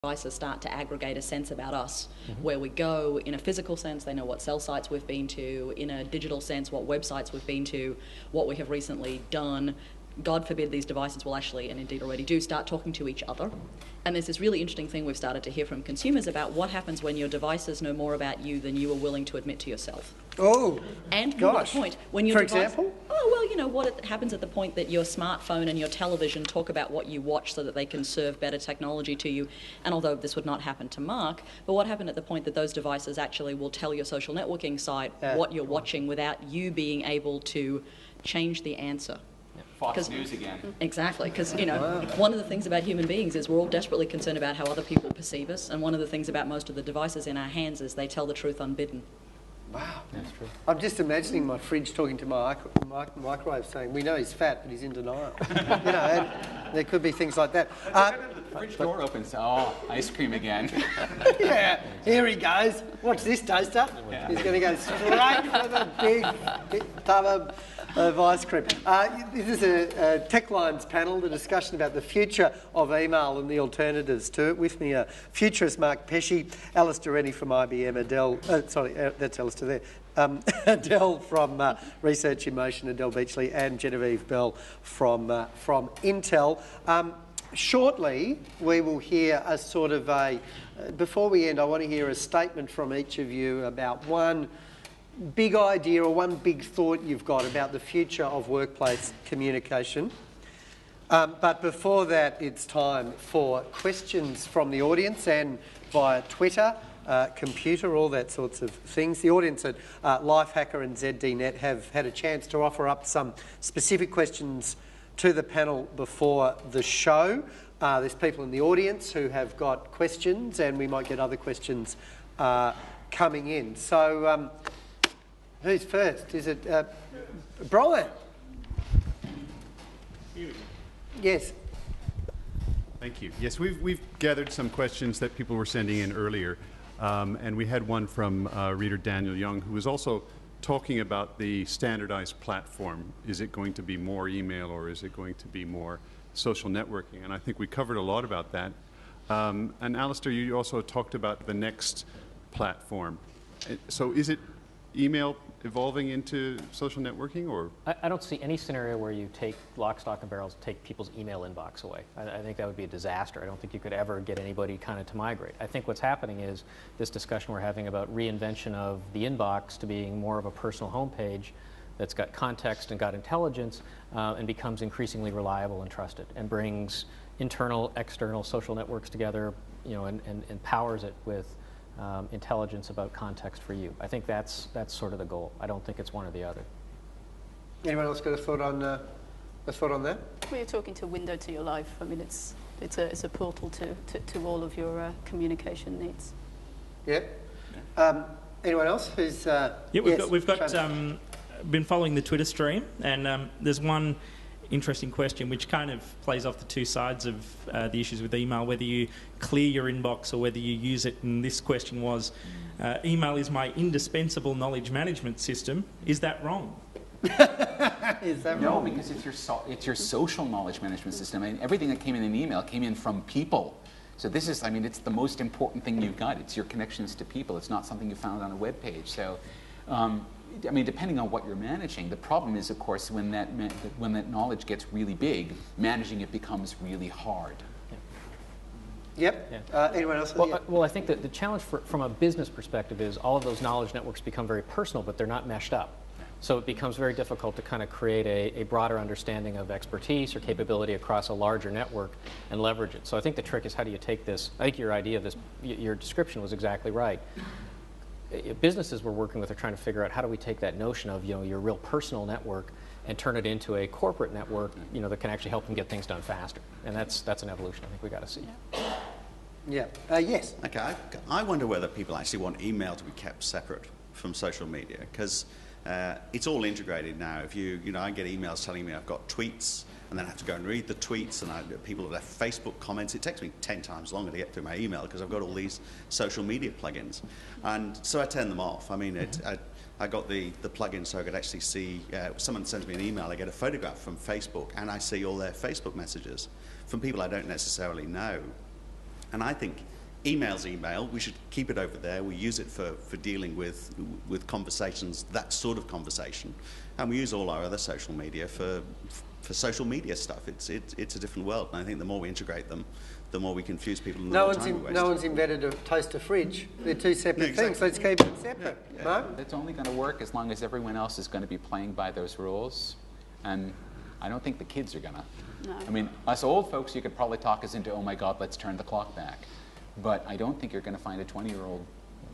devices start to aggregate a sense about us, where we go. In a physical sense, they know what cell sites we've been to. In a digital sense, what websites we've been to, what we have recently done. God forbid these devices will actually, and indeed already do, start talking to each other. And there's this really interesting thing we've started to hear from consumers about what happens when your devices know more about you than you are willing to admit to yourself. Oh, and gosh. Point, when your For device, example? Oh, well, you know, what happens at the point that your smartphone and your television talk about what you watch so that they can serve better technology to you. And although this would not happen to Mark, but what happened at the point that those devices actually will tell your social networking site what you're watching without you being able to change the answer. Fox News again. Exactly, because, you know, one of the things about human beings is we're all desperately concerned about how other people perceive us, and one of the things about most of the devices in our hands is they tell the truth unbidden. Wow. That's true. I'm just imagining my fridge talking to my microwave saying, we know he's fat, but he's in denial. You know, and there could be things like that. The fridge door opens. Oh, ice cream again. Yeah, here he goes. Watch this toaster. Yeah. He's going to go straight for the big tub of ice cream. This is a Tech Lines panel, the discussion about the future of email and the alternatives to it. With me are futurist Mark Pesce, Alistair Rennie from IBM, Adele, that's Alistair there, Adele from Research in Motion, Adele Beachley, and Genevieve Bell from Intel. Shortly, we will hear a sort of before we end, I want to hear a statement from each of you about one big idea or one big thought you've got about the future of workplace communication. But before that, it's time for questions from the audience and via Twitter, computer, all that sorts of things. The audience at Lifehacker and ZDNet have had a chance to offer up some specific questions to the panel before the show. There's people in the audience who have got questions, and we might get other questions coming in. So who's first? Is it Brian? Yes. Thank you. Yes, we've gathered some questions that people were sending in earlier, and we had one from reader Daniel Young, who was also talking about the standardized platform. Is it going to be more email, or is it going to be more social networking? And I think we covered a lot about that. And Alistair, you also talked about the next platform. So is it email evolving into social networking, or? I don't see any scenario where you take lock, stock, and barrels, take people's email inbox away. I think that would be a disaster. I don't think you could ever get anybody kind of to migrate. I think what's happening is this discussion we're having about reinvention of the inbox to being more of a personal homepage that's got context and got intelligence and becomes increasingly reliable and trusted and brings internal, external social networks together, you know, and empowers it with intelligence about context for you. I think that's sort of the goal. I don't think it's one or the other. Anyone else got a thought on that? Well, you're talking to a window to your life. I mean, it's a portal to all of your communication needs. Yeah. Anyone else who's? Yeah, we've got been following the Twitter stream, and there's one interesting question which kind of plays off the two sides of the issues with email, whether you clear your inbox or whether you use it. And this question was, email is my indispensable knowledge management system. Is that wrong? Is that No, wrong? because it's your social knowledge management system. I mean, everything that came in an email came in from people. So this is, I mean, it's the most important thing you've got. It's your connections to people. It's not something you found on a web page. So, I mean, depending on what you're managing, the problem is, of course, when that knowledge gets really big, managing it becomes really hard. Yep. Yeah. Anyone else? Well, I think that the challenge from a business perspective is all of those knowledge networks become very personal, but they're not meshed up. So it becomes very difficult to kind of create a broader understanding of expertise or capability across a larger network and leverage it. So I think the trick is, how do you take this? I think your idea of this, your description was exactly right. Businesses we're working with are trying to figure out, how do we take that notion of, you know, your real personal network and turn it into a corporate network, you know, that can actually help them get things done faster. And that's an evolution I think we've got to see. Yeah. Yes. Okay. I wonder whether people actually want email to be kept separate from social media, because it's all integrated now. If you know, I get emails telling me I've got tweets, and then I have to go and read the tweets, and people have left Facebook comments. It takes me 10 times longer to get through my email because I've got all these social media plugins. And so I turn them off. I mean, I got the plugin so I could actually see, someone sends me an email, I get a photograph from Facebook, and I see all their Facebook messages from people I don't necessarily know. And I think email's email. We should keep it over there. We use it for dealing with conversations, that sort of conversation. And we use all our other social media for social media stuff. It's a different world. And I think the more we integrate them, the more we confuse people and the more time we waste. No one's invented a toaster fridge. They're two separate things. Let's keep it separate. Yeah. Mark? It's only going to work as long as everyone else is going to be playing by those rules. And I don't think the kids are going to. No. I mean, us old folks, you could probably talk us into, oh my God, let's turn the clock back. But I don't think you're going to find a 20-year-old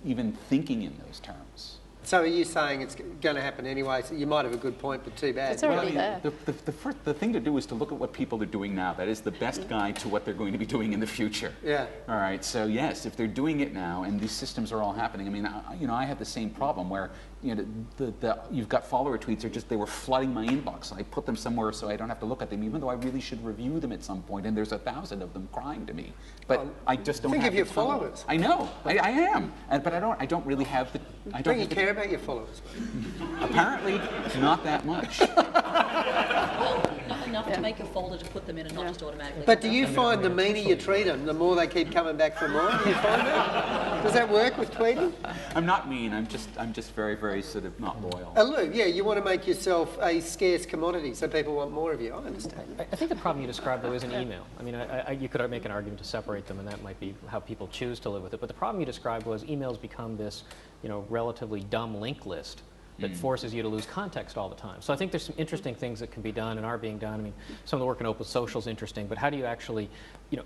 even thinking in those terms. So are you saying it's going to happen anyway? So you might have a good point, but too bad. It's already there. The thing to do is to look at what people are doing now. That is the best guide to what they're going to be doing in the future. Yeah. All right. So yes, if they're doing it now, and these systems are all happening. I mean, I have the same problem where you've got follower tweets they were flooding my inbox. I put them somewhere so I don't have to look at them, even though I really should review them at some point. And there's 1,000 of them crying to me, but I just don't. Think have of your the time. followers. I know. I am, but I don't really have the. Don't you care about your followers? Apparently, not that much. Not enough to make a folder to put them in and not just automatically. But do you find the meaner you treat them, the more they keep coming back for more? Do you find that? Does that work with tweeting? I'm not mean. I'm just very, very sort of not loyal. Lou, yeah, you want to make yourself a scarce commodity, so people want more of you. I understand. I think the problem you described, though, is an email. I mean, you could make an argument to separate them, and that might be how people choose to live with it. But the problem you described was emails become this, relatively dumb link list that forces you to lose context all the time. So I think there's some interesting things that can be done and are being done. I mean, some of the work in Open Social is interesting, but how do you actually,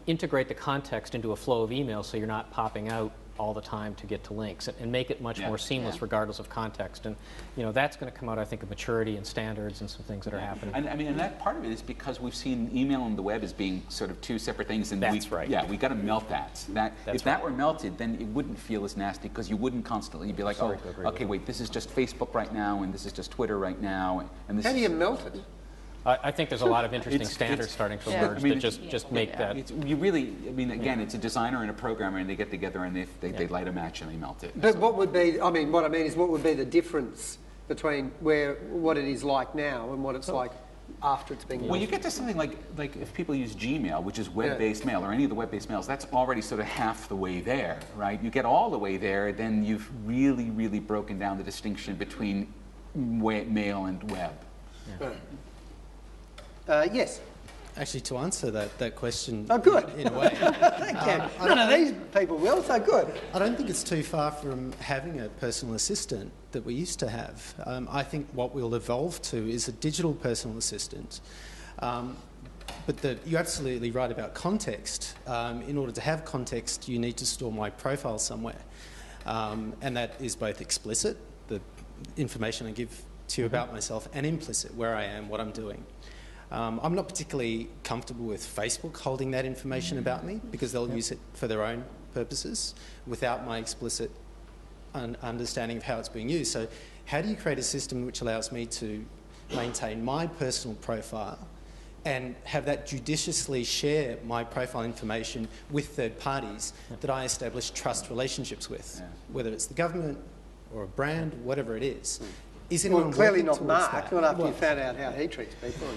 integrate the context into a flow of email so you're not popping out all the time to get to links and make it much more seamless regardless of context. And that's going to come out, I think, of maturity and standards and some things that are happening. And I mean, and that part of it is because we've seen email and the web as being sort of two separate things. And That's right. Yeah, we got to melt that. If that were melted, then it wouldn't feel as nasty because you wouldn't constantly be like, okay, wait, this is just Facebook right now, and this is just Twitter right now, and this. How do you melt it? I think there's a lot of interesting standards starting to emerge that just make that. Again, it's a designer and a programmer, and they get together and they light a match and they melt it. But what would be, what I mean is what would be the difference between what it is like now and what it's like after it's been used? Well, you get to something like if people use Gmail, which is web-based mail, or any of the web-based mails, that's already sort of half the way there, right? You get all the way there, then you've really, really broken down the distinction between mail and web. Yeah. Yes. Actually, to answer that question good. in a way. None of these people will, so good. I don't think it's too far from having a personal assistant that we used to have. I think what we'll evolve to is a digital personal assistant. But you're absolutely right about context. In order to have context, you need to store my profile somewhere. And that is both explicit, the information I give to you about myself, and implicit, where I am, what I'm doing. I'm not particularly comfortable with Facebook holding that information about me because they'll use it for their own purposes without my explicit understanding of how it's being used. So how do you create a system which allows me to maintain my personal profile and have that judiciously share my profile information with third parties that I establish trust relationships with, whether it's the government or a brand, whatever it is. Is anyone clearly not towards Mark, that? not after you found out how he treats people.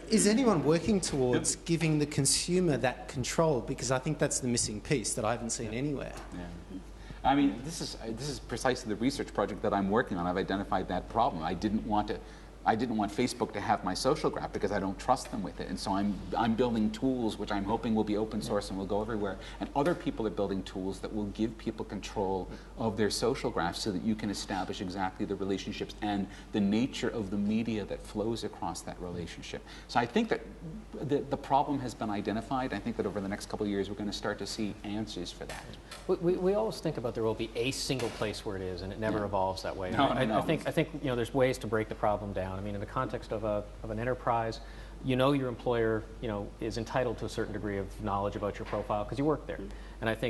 Is anyone working towards giving the consumer that control? Because I think that's the missing piece that I haven't seen anywhere. Yeah. I mean, this is precisely the research project that I'm working on. I've identified that problem. I didn't want Facebook to have my social graph because I don't trust them with it. And so I'm building tools which I'm hoping will be open source and will go everywhere. And other people are building tools that will give people control of their social graph so that you can establish exactly the relationships and the nature of the media that flows across that relationship. So I think that the problem has been identified. I think that over the next couple of years we're going to start to see answers for that. We always think about there will be a single place where it is, and it never evolves that way. No. I think there's ways to break the problem down. I mean, in the context of an enterprise, your employer is entitled to a certain degree of knowledge about your profile because you work there, and I think